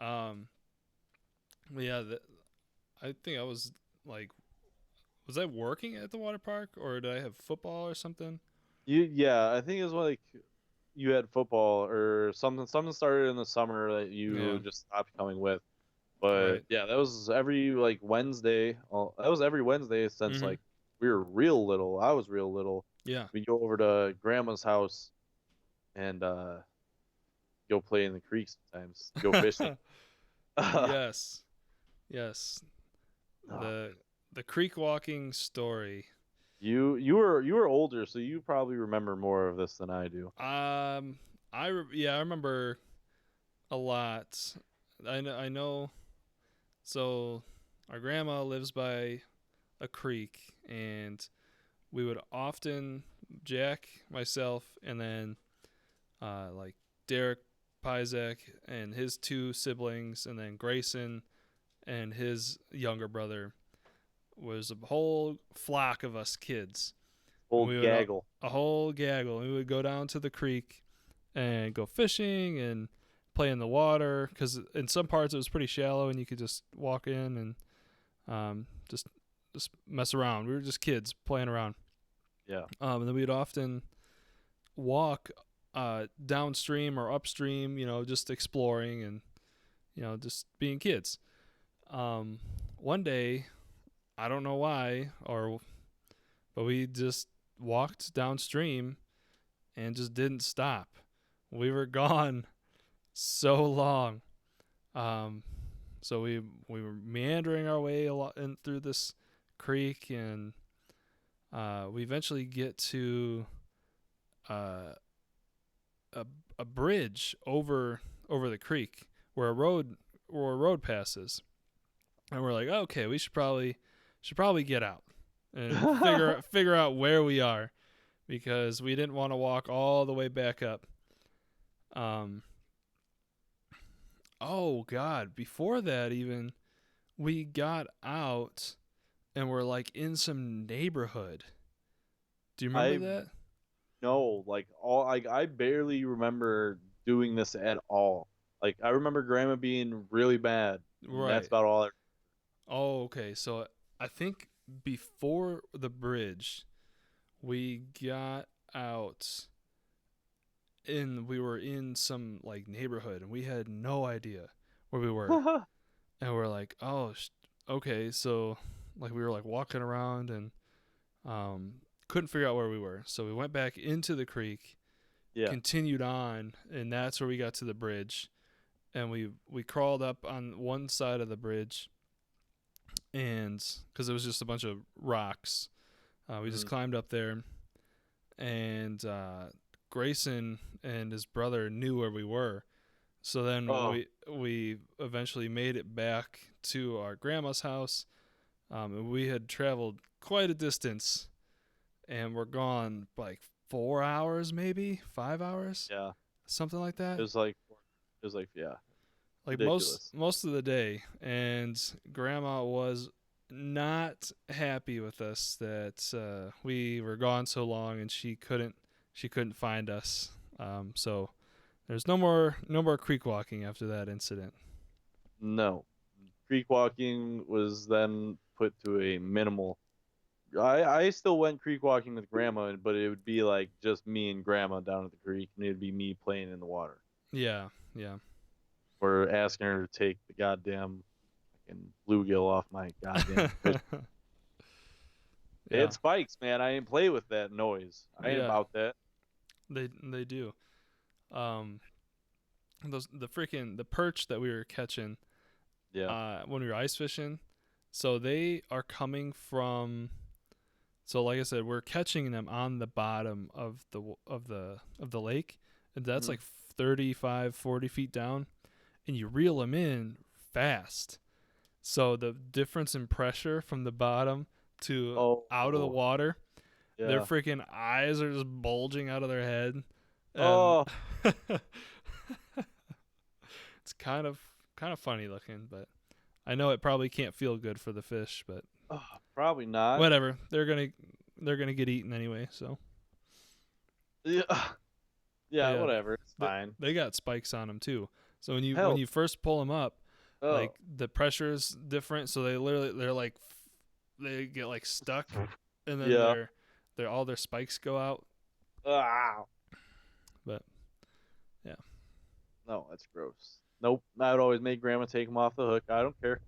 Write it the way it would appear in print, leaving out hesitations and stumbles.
Um, but yeah, I think I was like, was I working at the water park or did I have football or something? Yeah, I think it was like you had football or something. Something started in the summer that you Yeah, just stopped coming with. But right. yeah, that was every like Wednesday. That was every Wednesday since Mm-hmm. like we were real little. I was real little. Yeah. We go over to grandma's house and go play in the creek sometimes. Go fishing. Yes. Yes. Oh, The creek walking story. you were older, so you probably remember more of this than I do. Um, I remember a lot. I know. So our grandma lives by a creek, and we would often Jack, myself, and then like Derek Pizek and his two siblings, and then Grayson and his younger brother was a whole flock of us kids, and Old we would gaggle. a whole gaggle. And we would go down to the creek and go fishing and play in the water because in some parts it was pretty shallow and you could just walk in and just mess around. We were just kids playing around. Yeah. And then we'd often walk downstream or upstream, just exploring and just being kids. Um, One day, I don't know why, but we just walked downstream and just didn't stop. We were gone so long. Um, so we were meandering our way a lot in through this creek, and we eventually get to uh, a a bridge over the creek where a road passes, and we're like, okay, we should probably get out and figure out where we are because we didn't want to walk all the way back up. Um, oh God, before that even we got out and we're like in some neighborhood. Do you remember I that? know, like all like I barely remember doing this at all. Like I remember grandma being really bad, and that's Right. about all I Oh, okay. So I think before the bridge, we got out and we were in some like neighborhood and we had no idea where we were. remember. And we're like, "Oh, okay." So like we were like walking around and couldn't figure out where we were. So we went back into the creek, Yeah. continued on, and that's where we got to the bridge. And we crawled up on one side of the bridge, and because it was just a bunch of rocks, we just Mhm. climbed up there, and Grayson and his brother knew where we were. So then Oh, we eventually made it back to our grandma's house, and we had traveled quite a distance, and we're gone like 4 hours, maybe 5 hours, yeah. something like It that. was like yeah, Like most ridiculous. most of the day, and grandma was not happy with us that we were gone so long and she couldn't find us. So there's no more creek walking after that incident. No. Creek walking was then put to a minimal. I still went creek walking with grandma, but it would be like just me and grandma down at the creek, and it'd be me playing in the water Yeah, yeah, or asking her to take the goddamn fucking bluegill off my goddamn fish. They had yeah, spikes, man. I ain't play with that noise. I ain't yeah. about that. They do. Um, the perch that we were catching Yeah. when we were ice fishing. So they are coming from. So like I said, we're catching them on the bottom of the lake, and that's Mhm. like 35, 40 feet down, and you reel them in fast. So the difference in pressure from the bottom to out of the Oh, water, their yeah. freaking eyes are just bulging out of their head, and Oh, it's kind of funny looking, but I know it probably can't feel good for the fish, but oh, probably not. whatever. They're gonna get eaten anyway. So, Yeah. but Yeah, yeah, whatever. It's they fine. they got spikes on them too. So when Hell, you first pull them up, like oh, the pressure is different. So they're like they get like stuck, and then yeah. they're all their spikes go out. Ah, But yeah, no, that's gross. Nope, I would always make grandma take them off the hook. I don't care.